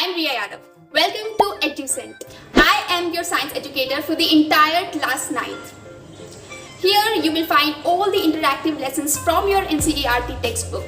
I'm Riya Yadav. Welcome to EduCent. I am your science educator for the entire class 9th. Here you will find all the interactive lessons from your NCERT textbook.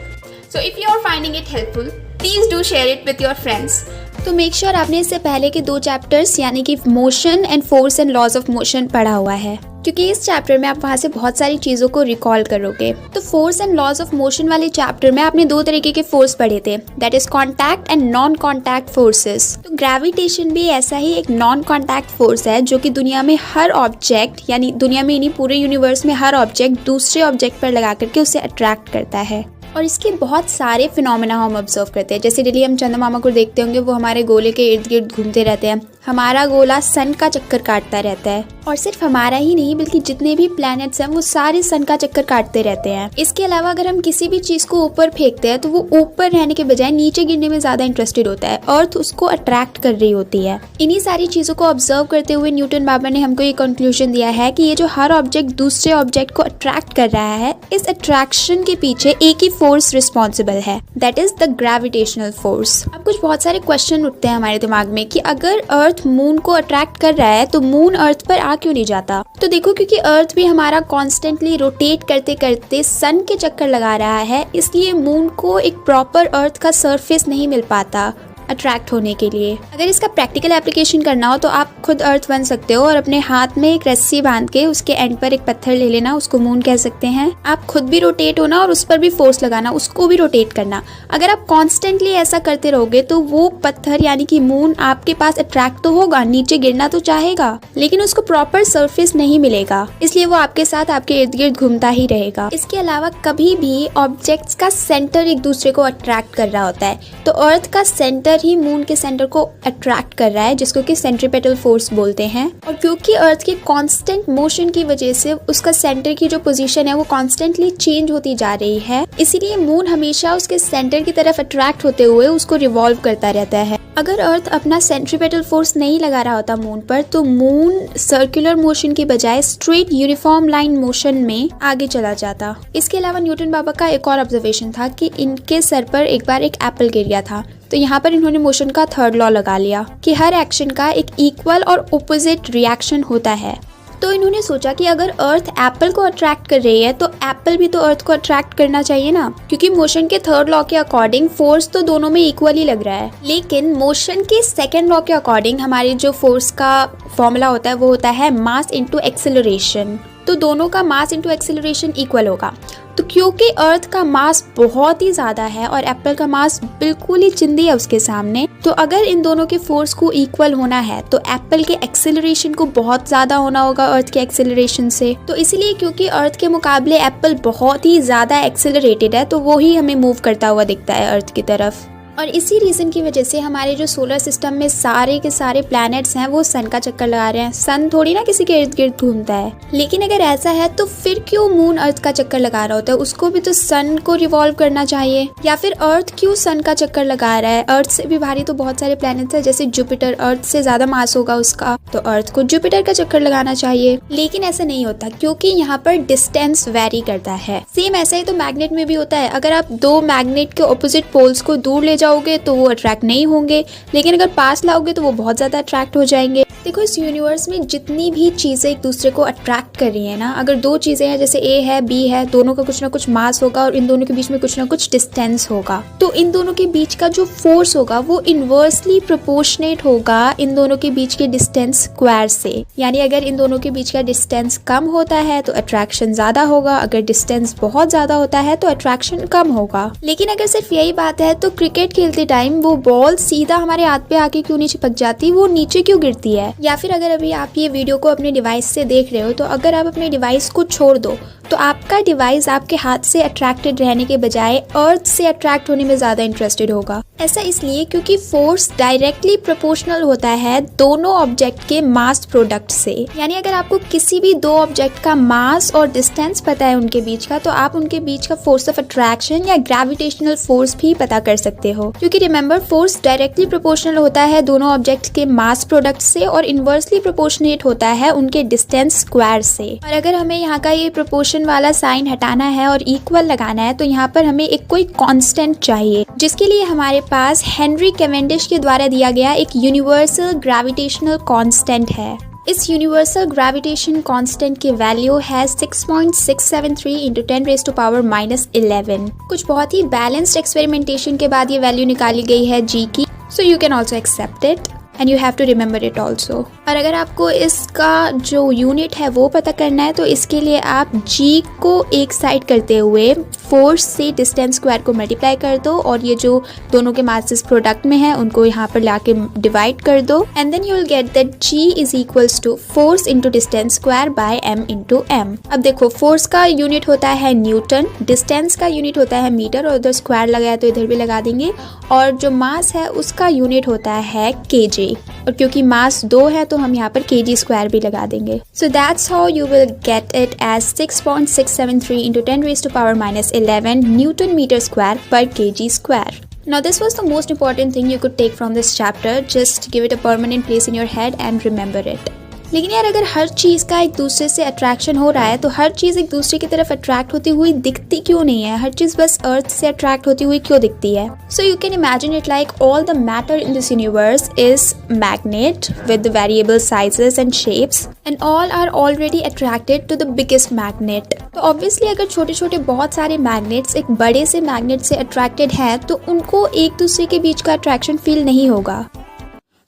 So if you are finding it helpful, please do share it with your friends. तो make sure आपने इससे पहले के 2 chapters यानी कि motion and force and laws of motion पढ़ा हुआ है, क्योंकि इस चैप्टर में आप वहाँ से बहुत सारी चीज़ों को रिकॉल करोगे। तो force and laws of motion वाले चैप्टर में आपने 2 तरीके के फोर्स पढ़े थे, that is contact and non contact forces. तो ग्रेविटेशन भी ऐसा ही एक नॉन कॉन्टैक्ट फोर्स है जो कि दुनिया में हर ऑब्जेक्ट यानी दुनिया में नहीं पूरे यूनिवर्स में हर ऑब्जेक्ट दूसरे ऑब्जेक्ट पर लगा करके उसे अट्रैक्ट करता है। और इसके बहुत सारे फिनोमेना हम ऑब्जर्व करते हैं। जैसे डेली हम चंदा मामा को देखते होंगे, वो हमारे गोले के इर्द गिर्द घूमते रहते हैं। हमारा गोला सन का चक्कर काटता रहता है, और सिर्फ हमारा ही नहीं बल्कि जितने भी प्लैनेट्स हैं वो सारे सन का चक्कर काटते रहते हैं। इसके अलावा अगर हम किसी भी चीज़ को ऊपर फेंकते हैं तो वो ऊपर रहने के बजाय नीचे गिरने में ज़्यादा इंटरेस्टेड होता है। अर्थ उसको अट्रैक्ट कर रही होती है। इन्हीं सारी चीज़ों को ऑब्जर्व करते हुए न्यूटन बाबा ने हमको ये कंक्लूजन दिया है कि ये जो हर ऑब्जेक्ट दूसरे ऑब्जेक्ट को अट्रैक्ट कर रहा है, इस अट्रैक्शन के पीछे एक ही फोर्स रिस्पॉन्सिबल है, that is the gravitational force. अब कुछ बहुत सारे क्वेश्चन उठते हैं हमारे दिमाग में कि अगर अर्थ मून को अट्रैक्ट कर रहा है तो मून अर्थ पर आ क्यों नहीं जाता। तो देखो, क्योंकि अर्थ भी हमारा कॉन्स्टेंटली रोटेट करते करते सन के चक्कर लगा रहा है, इसलिए मून को एक प्रॉपर अर्थ का सरफेस नहीं मिल पाता अट्रैक्ट होने के लिए। अगर इसका प्रैक्टिकल एप्लीकेशन करना हो तो आप खुद अर्थ बन सकते हो और अपने हाथ में एक रस्सी बांध के उसके एंड पर एक पत्थर ले लेना, उसको मून कह सकते हैं। आप खुद भी रोटेट होना और उस पर भी फोर्स लगाना, उसको भी रोटेट करना। अगर आप कॉन्स्टेंटली ऐसा करते रहोगे तो वो पत्थर यानी कि मून आपके पास अट्रैक्ट तो होगा, नीचे गिरना तो चाहेगा, लेकिन उसको प्रॉपर सरफेस नहीं मिलेगा, इसलिए वो आपके साथ आपके इर्द गिर्द घूमता ही रहेगा। इसके अलावा कभी भी ऑब्जेक्ट्स का सेंटर एक दूसरे को अट्रैक्ट कर रहा होता है, तो अर्थ का सेंटर ही मून के सेंटर को अट्रैक्ट कर रहा है, जिसको कि सेंट्रीपेटल फोर्स बोलते हैं। और क्योंकि अर्थ के कांस्टेंट मोशन की वजह से उसका सेंटर की जो पोजीशन है वो कांस्टेंटली चेंज होती जा रही है, इसीलिए मून हमेशा उसके सेंटर की तरफ अट्रैक्ट होते हुए उसको रिवॉल्व करता रहता है। अगर अर्थ अपना सेंट्रीपेटल फोर्स नहीं लगा रहा होता मून पर, तो मून सर्कुलर मोशन की बजाय स्ट्रेट यूनिफॉर्म लाइन मोशन में आगे चला जाता। इसके अलावा न्यूटन बाबा का एक और ऑब्जर्वेशन था कि इनके सर पर एक बार एक एप्पल गिर गया था। तो यहाँ पर इन्होंने मोशन का 3rd लॉ लगा लिया कि हर एक्शन का एक इक्वल और ऑपोजिट रिएक्शन होता है। तो इन्होंने सोचा कि अगर अर्थ एप्पल को अट्रैक्ट कर रही है तो एप्पल भी तो अर्थ को अट्रैक्ट करना चाहिए ना, क्योंकि मोशन के 3rd लॉ के अकॉर्डिंग फोर्स तो दोनों में इक्वल ही लग रहा है। लेकिन मोशन के 2nd लॉ के अकॉर्डिंग हमारे जो फोर्स का फॉर्मूला होता है वो होता है मास इनटू एक्सेलरेशन। तो दोनों का मास इनटू एक्सेलरेशन इक्वल होगा। तो क्योंकि अर्थ का मास बहुत ही ज़्यादा है और एप्पल का मास बिल्कुल ही चिंदी है उसके सामने, तो अगर इन दोनों के फोर्स को इक्वल होना है तो एप्पल के एक्सेलरेशन को बहुत ज़्यादा होना होगा अर्थ के एक्सेलरेशन से। तो इसीलिए क्योंकि अर्थ के मुकाबले एप्पल बहुत ही ज़्यादा एक्सेलरेटेड है, तो वो ही हमें मूव करता हुआ दिखता है अर्थ की तरफ। और इसी रीज़न की वजह से हमारे जो सोलर सिस्टम में सारे के सारे प्लैनेट्स हैं वो सन का चक्कर लगा रहे हैं। सन थोड़ी ना किसी के इर्द गिर्द घूमता है। लेकिन अगर ऐसा है तो फिर क्यों मून अर्थ का चक्कर लगा रहा होता है? उसको भी तो सन को रिवॉल्व करना चाहिए। या फिर अर्थ क्यों सन का चक्कर लगा रहा है? अर्थ से भी भारी तो बहुत सारे प्लैनेट्स हैं, जैसे जुपिटर, अर्थ से ज्यादा मास होगा उसका, तो अर्थ को जुपिटर का चक्कर लगाना चाहिए। लेकिन ऐसा नहीं होता, क्योंकि यहाँ पर डिस्टेंस वेरी करता है। सेम ऐसा ही तो मैग्नेट में भी होता है। अगर आप 2 मैग्नेट के ऑपोजिट पोल्स को दूर ले जाओगे तो वो अट्रैक्ट नहीं होंगे, लेकिन अगर पास लाओगे तो वो बहुत ज्यादा अट्रैक्ट हो जाएंगे। देखो, इस यूनिवर्स में जितनी भी चीजें एक दूसरे को अट्रैक्ट कर रही है ना, अगर 2 चीजें हैं जैसे ए है बी है, दोनों का कुछ ना कुछ मास होगा और इन दोनों के बीच में कुछ ना कुछ डिस्टेंस होगा, तो इन दोनों के बीच का जो फोर्स होगा वो इनवर्सली प्रोपोर्शनेट होगा इन दोनों के बीच के डिस्टेंस स्क्वायर से। यानी अगर इन दोनों के बीच का डिस्टेंस कम होता है तो अट्रैक्शन ज्यादा होगा, अगर डिस्टेंस बहुत ज्यादा होता है तो अट्रैक्शन कम होगा। लेकिन अगर सिर्फ यही बात है तो क्रिकेट खेलते टाइम वो बॉल सीधा हमारे हाथ पे आके क्यों नहीं चिपक जाती, वो नीचे क्यों गिरती है? या फिर अगर अभी आप ये वीडियो को अपने डिवाइस से देख रहे हो, तो अगर आप अपने डिवाइस को छोड़ दो तो आपका डिवाइस आपके हाथ से अट्रैक्टेड रहने के बजाय अर्थ से अट्रैक्ट होने में ज्यादा इंटरेस्टेड होगा। ऐसा इसलिए क्योंकि फोर्स डायरेक्टली प्रोपोर्शनल होता है दोनों ऑब्जेक्ट के मास प्रोडक्ट से। यानी अगर आपको किसी भी 2 ऑब्जेक्ट का मास और डिस्टेंस पता है उनके बीच का, तो आप उनके बीच का फोर्स ऑफ अट्रैक्शन या ग्रेविटेशनल फोर्स भी पता कर सकते हो, क्योंकि रिमेंबर फोर्स डायरेक्टली प्रोपोर्शनल होता है दोनों ऑब्जेक्ट के मास प्रोडक्ट से और इनवर्सली प्रोपोर्शनेट होता है उनके डिस्टेंस स्क्वायर से। और अगर हमें यहाँ का ये प्रोपोर्शन वाला साइन हटाना है और इक्वल लगाना है तो यहाँ पर हमें एक कोई कांस्टेंट चाहिए, जिसके लिए हमारे पास हेनरी कैवेंडिश के द्वारा दिया गया एक यूनिवर्सल ग्रेविटेशनल कांस्टेंट है। इस यूनिवर्सल ग्रेविटेशन कांस्टेंट की वैल्यू है 6.673 इंटू 10⁻⁻11। कुछ बहुत ही बैलेंस्ड एक्सपेरिमेंटेशन के बाद ये वैल्यू निकाली गई है जी की, so you can also accept it and you have to remember it also. और अगर आपको इसका जो यूनिट है वो पता करना है तो इसके लिए आप जी को एक साइड करते हुए फोर्स से डिस्टेंस स्क्वायर को मल्टीप्लाई कर दो और ये जो दोनों के मासेस प्रोडक्ट में है उनको यहाँ पर लाके डिवाइड कर दो and then you will get that G is equals to force into distance square by M into M. अब देखो फोर्स का यूनिट होता है न्यूटन, डिस्टेंस का यूनिट होता है मीटर और उधर स्क्वायर लगाया तो इधर भी लगा देंगे, और जो मास है उसका यूनिट होता है केजी, और क्योंकि मास 2 है तो हम यहाँ पर kg स्क्वायर भी लगा देंगे। So that's how you will get it as 6.673 into 10⁻⁻11 newton metre square पर kg square. Now this was the most important thing you could take from this chapter. Just give it a permanent place in your head and remember it. लेकिन यार अगर हर चीज़ का एक दूसरे से attraction हो रहा है तो हर चीज़ एक दूसरे की तरफ अट्रैक्ट होती हुई दिखती क्यों नहीं है? हर चीज़ बस अर्थ से अट्रैक्ट होती हुई क्यों दिखती है? So you can imagine it like all the matter in this universe is magnet with variable sizes and shapes and all are already attracted to the biggest magnet. तो ऑब्वियसली अगर छोटे छोटे बहुत सारे मैग्नेट्स एक बड़े से मैग्नेट से अट्रैक्टेड है तो उनको एक दूसरे के बीच का अट्रैक्शन फील नहीं होगा।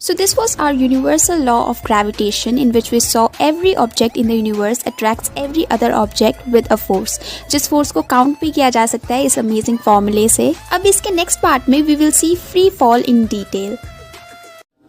So this was our universal law of gravitation in which we saw every object in the universe attracts every other object with a force. जिस force को count भी किया जा सकता है इस amazing formula से। अब इसके next part में we will see free fall in detail.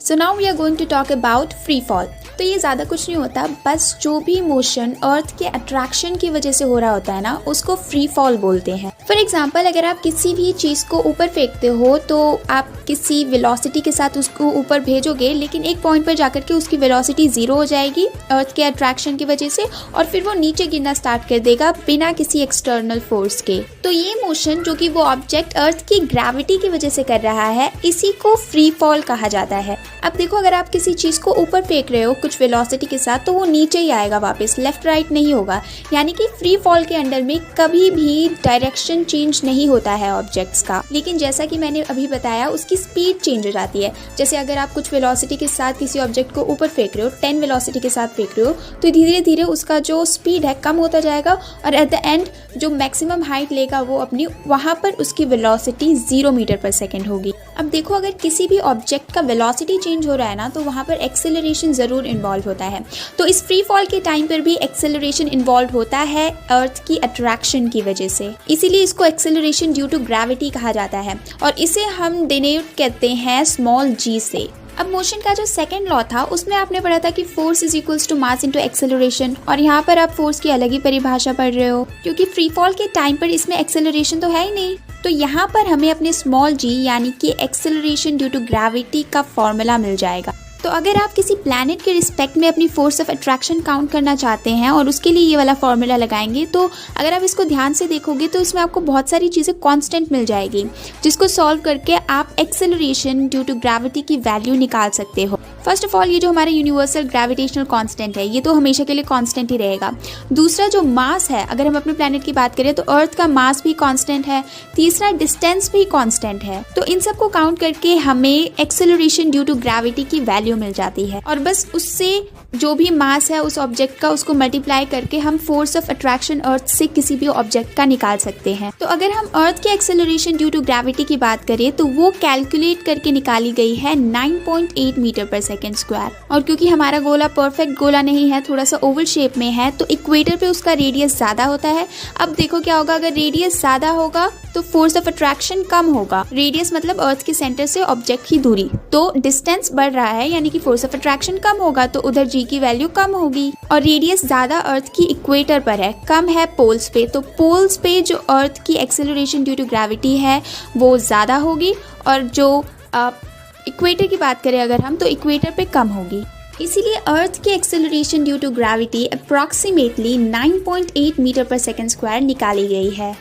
So now we are going to talk about free fall. तो ये ज़्यादा कुछ नहीं होता, बस जो भी मोशन अर्थ के अट्रैक्शन की वजह से हो रहा होता है ना उसको फ्री फॉल बोलते हैं। फॉर एग्जाम्पल अगर आप किसी भी चीज़ को ऊपर फेंकते हो तो आप किसी वेलोसिटी के साथ उसको ऊपर भेजोगे, लेकिन एक पॉइंट पर जाकर के उसकी वेलोसिटी 0 हो जाएगी अर्थ के अट्रैक्शन की वजह से और फिर वो नीचे गिरना स्टार्ट कर देगा बिना किसी एक्सटर्नल फोर्स के। तो ये मोशन जो कि वो ऑब्जेक्ट अर्थ की ग्रेविटी की वजह से कर रहा है इसी को फ्री फॉल कहा जाता है। अब देखो अगर आप किसी चीज़ को ऊपर फेंक रहे हो कुछ वेलोसिटी के साथ तो वो नीचे ही आएगा वापस, लेफ्ट राइट नहीं होगा, यानी कि फ्री फॉल के अंडर में कभी भी डायरेक्शन चेंज नहीं होता है ऑब्जेक्ट्स का। लेकिन जैसा कि मैंने अभी बताया उसकी स्पीड चेंज हो जाती है। जैसे अगर आप कुछ वेलोसिटी के साथ किसी ऑब्जेक्ट को ऊपर फेंक रहे हो 10 वेलोसिटी के साथ फेंक रहे हो तो धीरे धीरे उसका जो स्पीड है कम होता जाएगा और एट द एंड जो मैक्सिमम हाइट लेगा वो अपनी वहाँ पर उसकी वेलोसिटी 0 मीटर पर सेकेंड होगी। अब देखो अगर किसी भी ऑब्जेक्ट का वेलोसिटी चेंज हो रहा है ना तो वहाँ पर एक्सेलरेशन ज़रूर इन्वॉल्व होता है। तो इस फ्री फॉल के टाइम पर भी एक्सेलरेशन इन्वॉल्व होता है अर्थ की अट्रैक्शन की वजह से, इसीलिए इसको एक्सेलरेशन ड्यू टू ग्रेविटी कहा जाता है और इसे हम डिनोट करते हैं स्मॉल g से। अब मोशन का जो सेकंड लॉ था उसमें आपने पढ़ा था कि force is equals to mass into acceleration, और यहाँ पर आप फोर्स की अलग ही परिभाषा पढ़ रहे हो क्योंकि फ्री फॉल के टाइम पर इसमें एक्सेलरेशन तो है ही नहीं। तो यहाँ पर हमें अपने स्मॉल g यानी कि एक्सेलरेशन ड्यू टू ग्रेविटी का फॉर्मूला मिल जाएगा। तो अगर आप किसी प्लैनेट के रिस्पेक्ट में अपनी फोर्स ऑफ अट्रैक्शन काउंट करना चाहते हैं और उसके लिए ये वाला फॉर्मूला लगाएंगे तो अगर आप इसको ध्यान से देखोगे तो इसमें आपको बहुत सारी चीज़ें कांस्टेंट मिल जाएगी जिसको सॉल्व करके आप एक्सेलरेशन ड्यू टू ग्रेविटी की वैल्यू निकाल सकते हो। फर्स्ट ऑफ ऑल ये जो हमारा यूनिवर्सल ग्रेविटेशनल कांस्टेंट है ये तो हमेशा के लिए कांस्टेंट ही रहेगा। दूसरा जो मास है, अगर हम अपने प्लैनेट की बात करें तो अर्थ का मास भी कांस्टेंट है। तीसरा डिस्टेंस भी कांस्टेंट है। तो इन सबको काउंट करके हमें एक्सेलरेशन ड्यू टू ग्रेविटी की वैल्यू मिल जाती है और बस उससे जो भी मास है उस ऑब्जेक्ट का उसको मल्टीप्लाई करके हम फोर्स ऑफ अट्रैक्शन अर्थ से किसी भी ऑब्जेक्ट का निकाल सकते हैं। तो अगर हम अर्थ के एक्सेलरेशन ड्यू टू ग्रेविटी की बात करें तो वो कैलकुलेट करके निकाली गई है 9.8 मीटर पर सेकेंड स्क्वायर, और क्योंकि हमारा गोला परफेक्ट गोला नहीं है, थोड़ा सा ओवल शेप में है, तो इक्वेटर पे उसका रेडियस ज्यादा होता है। अब देखो क्या होगा, अगर रेडियस ज्यादा होगा तो फोर्स ऑफ अट्रैक्शन कम होगा। रेडियस मतलब अर्थ के सेंटर से ऑब्जेक्ट की दूरी, तो डिस्टेंस बढ़ रहा है यानी कि फोर्स ऑफ अट्रैक्शन कम होगा, तो उधर जी की वैल्यू कम होगी। और रेडियस ज्यादा अर्थ की इक्वेटर पर है, कम है पोल्स पे, तो पोल्स पे जो अर्थ की एक्सेलरेशन ड्यू टू ग्रेविटी है वो ज्यादा होगी, और जो इक्वेटर की बात करें अगर हम तो इक्वेटर पे कम होगी। इसीलिए अर्थ की acceleration due to gravity approximately 9.8 metre पर सेकेंड स्क्वायर निकाली गई है।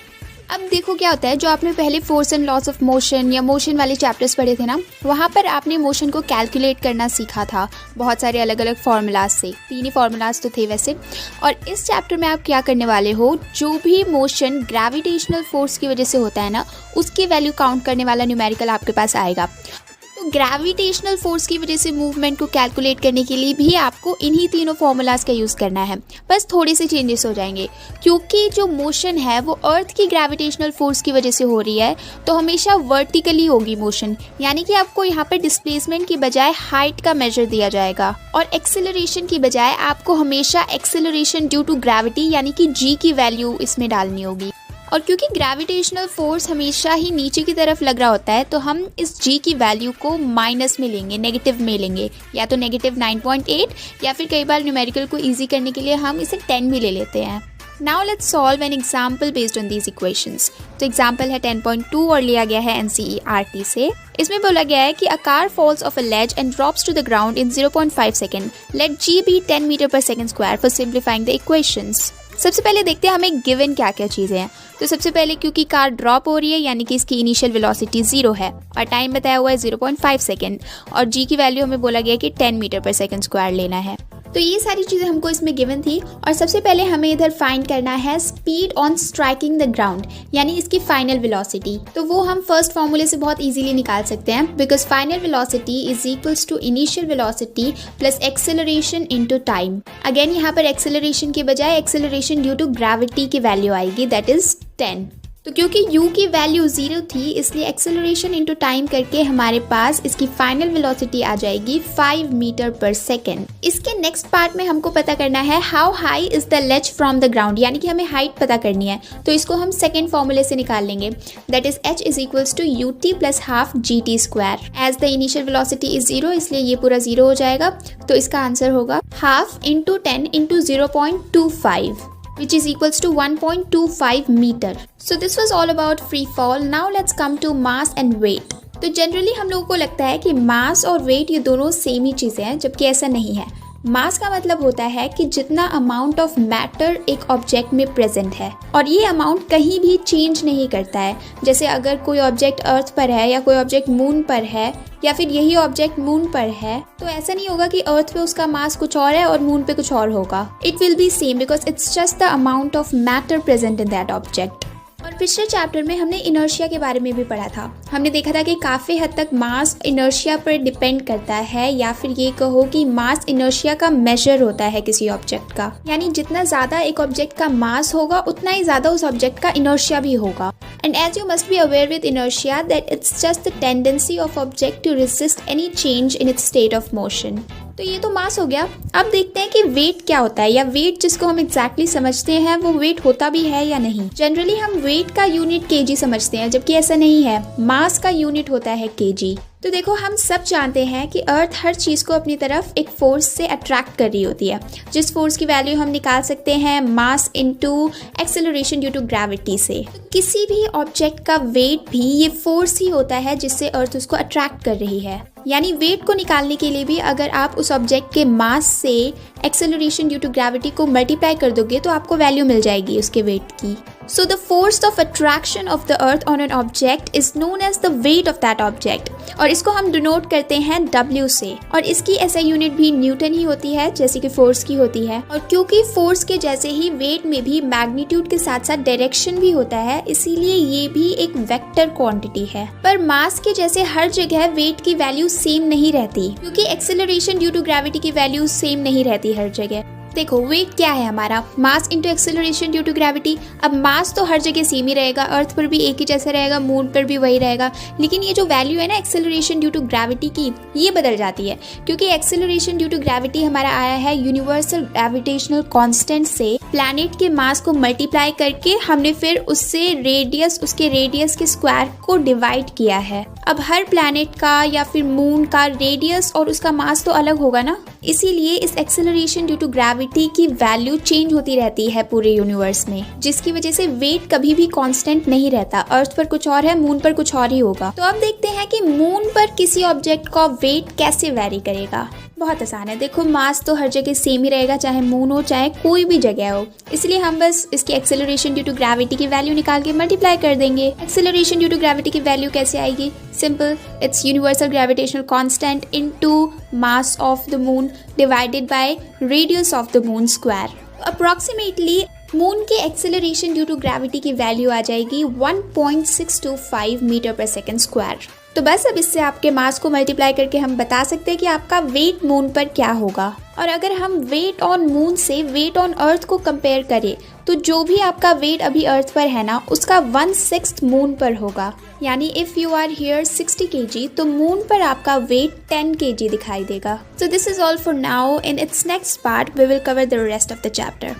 अब देखो क्या होता है, जो आपने पहले force and loss of motion या मोशन वाले चैप्टर्स पढ़े थे ना, वहाँ पर आपने मोशन को कैलकुलेट करना सीखा था बहुत सारे अलग अलग फार्मूलाज से। 3 ही फार्मूलाज तो थे वैसे। और इस चैप्टर में आप क्या करने वाले हो, जो भी मोशन ग्रेविटेशनल फोर्स की वजह से होता है ना, उसकी वैल्यू काउंट करने वाला न्यूमेरिकल आपके पास आएगा। तो ग्रेविटेशनल फोर्स की वजह से मूवमेंट को कैलकुलेट करने के लिए भी आपको इन्हीं तीनों फॉर्मूलाज का यूज़ करना है। बस थोड़े से चेंजेस हो जाएंगे, क्योंकि जो मोशन है वो अर्थ की ग्रेविटेशनल फोर्स की वजह से हो रही है, तो हमेशा वर्टिकली होगी मोशन, यानी कि आपको यहाँ पर डिस्प्लेसमेंट की बजाय हाइट का मेजर दिया जाएगा। और एक्सेलरेशन की बजाय आपको हमेशा एक्सेलरेशन ड्यू टू ग्रेविटी यानी कि जी की वैल्यू इसमें डालनी होगी। और क्योंकि ग्रेविटेशनल फोर्स हमेशा ही नीचे की तरफ लग रहा होता है, तो हम इस g की वैल्यू को माइनस में लेंगे, नेगेटिव में लेंगे, या तो नेगेटिव 9.8 या फिर कई बार न्यूमेरिकल को इजी करने के लिए हम इसे 10 भी ले लेते हैं। Now let's solve an example based on these equations. तो एग्जाम्पल है 10.2 और लिया गया है NCERT से। इसमें बोला गया है कि a car falls off a ledge and drops to the ground in 0.5 second. Let g be 10 metre पर second square for simplifying the equations. सबसे पहले देखते हैं हमें गिवन क्या क्या चीज़ें हैं। तो सबसे पहले क्योंकि कार ड्रॉप हो रही है, यानी कि इसकी इनिशियल वेलोसिटी 0 है और टाइम बताया हुआ है 0.5 सेकेंड, और जी की वैल्यू हमें बोला गया कि 10 मीटर पर सेकेंड स्क्वायर लेना है। तो ये सारी चीज़ें हमको इसमें गिवन थी। और सबसे पहले हमें इधर फाइंड करना है speed on striking the ground, यानी इसकी फाइनल वेलोसिटी। तो वो हम फर्स्ट फॉर्मूले से बहुत इजीली निकाल सकते हैं, because final velocity is equals to initial velocity plus acceleration into time. Again यहाँ पर एक्सेलरेशन के बजाय एक्सेलरेशन ड्यू टू ग्रेविटी की वैल्यू आएगी, दैट इज 10। तो क्योंकि u की वैल्यू 0 थी, इसलिए एक्सेलरेशन इनटू टाइम करके हमारे पास इसकी फाइनल वेलोसिटी आ जाएगी 5 मीटर पर सेकेंड। इसके नेक्स्ट पार्ट में हमको पता करना है how high is the ledge from the ground, यानी कि हमें हाइट पता करनी है। तो इसको हम सेकेंड फॉर्मूले से निकाल लेंगे, that is h is equals to ut plus half gt square. As the initial velocity is 0, इसलिए ये पूरा 0 हो जाएगा। तो इसका आंसर होगा half into 10 into 0.25, which is equals to 1.25 meter. So this was all about free fall. Now let's come to mass and weight. तो generally हम लोगों को लगता है कि मास और वेट ये दोनों सेम ही चीज़ें हैं, जबकि ऐसा नहीं है। मास का मतलब होता है कि जितना अमाउंट ऑफ मैटर एक ऑब्जेक्ट में प्रेजेंट है, और ये अमाउंट कहीं भी चेंज नहीं करता है। जैसे अगर कोई ऑब्जेक्ट अर्थ पर है या कोई ऑब्जेक्ट मून पर है, या फिर यही ऑब्जेक्ट मून पर है, तो ऐसा नहीं होगा कि अर्थ पे उसका मास कुछ और है और मून पे कुछ और होगा। It will be same because it's just the amount of matter present in that object. और पिछले चैप्टर में हमने इनर्शिया के बारे में भी पढ़ा था। हमने देखा था कि काफ़ी हद तक मास इनर्शिया पर डिपेंड करता है, या फिर ये कहो कि मास इनर्शिया का मेजर होता है किसी ऑब्जेक्ट का। यानी जितना ज़्यादा एक ऑब्जेक्ट का मास होगा, उतना ही ज़्यादा उस ऑब्जेक्ट का इनर्शिया भी होगा। And as you must be aware with inertia that it's just the tendency of object to resist any change in its state of motion. तो ये तो मास हो गया। अब देखते हैं कि वेट क्या होता है, या वेट जिसको हम एग्जैक्टली समझते हैं वो वेट होता भी है या नहीं। जनरली हम वेट का यूनिट केजी समझते हैं, जबकि ऐसा नहीं है। मास का यूनिट होता है केजी। तो देखो, हम सब जानते हैं कि अर्थ हर चीज़ को अपनी तरफ एक फोर्स से अट्रैक्ट कर रही होती है, जिस फोर्स की वैल्यू हम निकाल सकते हैं mass into acceleration due to gravity से। तो किसी भी ऑब्जेक्ट का वेट भी ये फोर्स ही होता है जिससे अर्थ उसको अट्रैक्ट कर रही है। यानी वेट को निकालने के लिए भी अगर आप उस ऑब्जेक्ट के मास से एक्सेलरेशन ड्यू टू ग्रेविटी को मल्टीप्लाई कर दोगे, तो आपको वैल्यू मिल जाएगी उसके वेट की। So the force of attraction of the earth on an object is known as the weight of that object, और इसको हम डिनोट करते हैं W से, और इसकी SI यूनिट भी न्यूटन ही होती है, जैसे कि फोर्स की होती है। और क्योंकि फोर्स के जैसे ही वेट में भी मैग्नीट्यूड के साथ साथ डायरेक्शन भी होता है, इसीलिए ये भी एक वेक्टर क्वांटिटी है। पर मास के जैसे हर जगह वेट की वैल्यू सेम नहीं रहती, क्योंकि एक्सेलरेशन ड्यू टू ग्रेविटी की वैल्यू सेम नहीं रहती हर जगह। देखो, वेट क्या है हमारा, mass into acceleration due to gravity. अब मास तो हर जगह सेम ही रहेगा, अर्थ पर भी एक ही जैसा रहेगा, मून पर भी वही रहेगा, लेकिन ये जो वैल्यू है ना एक्सेलरेशन ड्यू टू ग्रेविटी की, ये बदल जाती है। क्योंकि एक्सेलरेशन ड्यू टू ग्रेविटी हमारा आया है यूनिवर्सल ग्रेविटेशनल कांस्टेंट से। प्लैनेट के मास को मल्टीप्लाई करके हमने फिर उससे रेडियस, उसके रेडियस के स्क्वायर को डिवाइड किया है। अब हर प्लैनेट का या फिर मून का रेडियस और उसका मास तो अलग होगा ना, इसीलिए इस एक्सेलरेशन ड्यू टू ग्रेविटी की वैल्यू चेंज होती रहती है पूरे यूनिवर्स में, जिसकी वजह से वेट कभी भी कांस्टेंट नहीं रहता। अर्थ पर कुछ और है, मून पर कुछ और ही होगा। तो अब देखते हैं कि मून पर किसी ऑब्जेक्ट का वेट कैसे वेरी करेगा। बहुत आसान है। देखो मास तो हर जगह सेम ही रहेगा, चाहे मून हो चाहे कोई भी जगह हो, इसलिए हम बस इसकी एक्सेलरेशन ड्यू टू ग्रेविटी की वैल्यू निकाल के मल्टीप्लाई कर देंगे। एक्सेलरेशन ड्यू टू ग्रेविटी की वैल्यू कैसे आएगी? Simple, it's universal gravitational constant into mass of the moon divided by radius of the moon square. Approximately moon के एक्सेलरेशन ड्यू टू ग्रेविटी की वैल्यू आ जाएगी 1.625 मीटर पर second square. तो बस अब इससे आपके मास को मल्टीप्लाई करके हम बता सकते हैं कि आपका वेट मून पर क्या होगा। और अगर हम वेट ऑन मून से वेट ऑन अर्थ को कंपेयर करें तो जो भी आपका वेट अभी अर्थ पर है ना, उसका 1/6 मून पर होगा। यानी if you are here 60 kg तो मून पर आपका वेट 10 kg दिखाई देगा। So this is all for now. In its next part we will cover the rest of the chapter.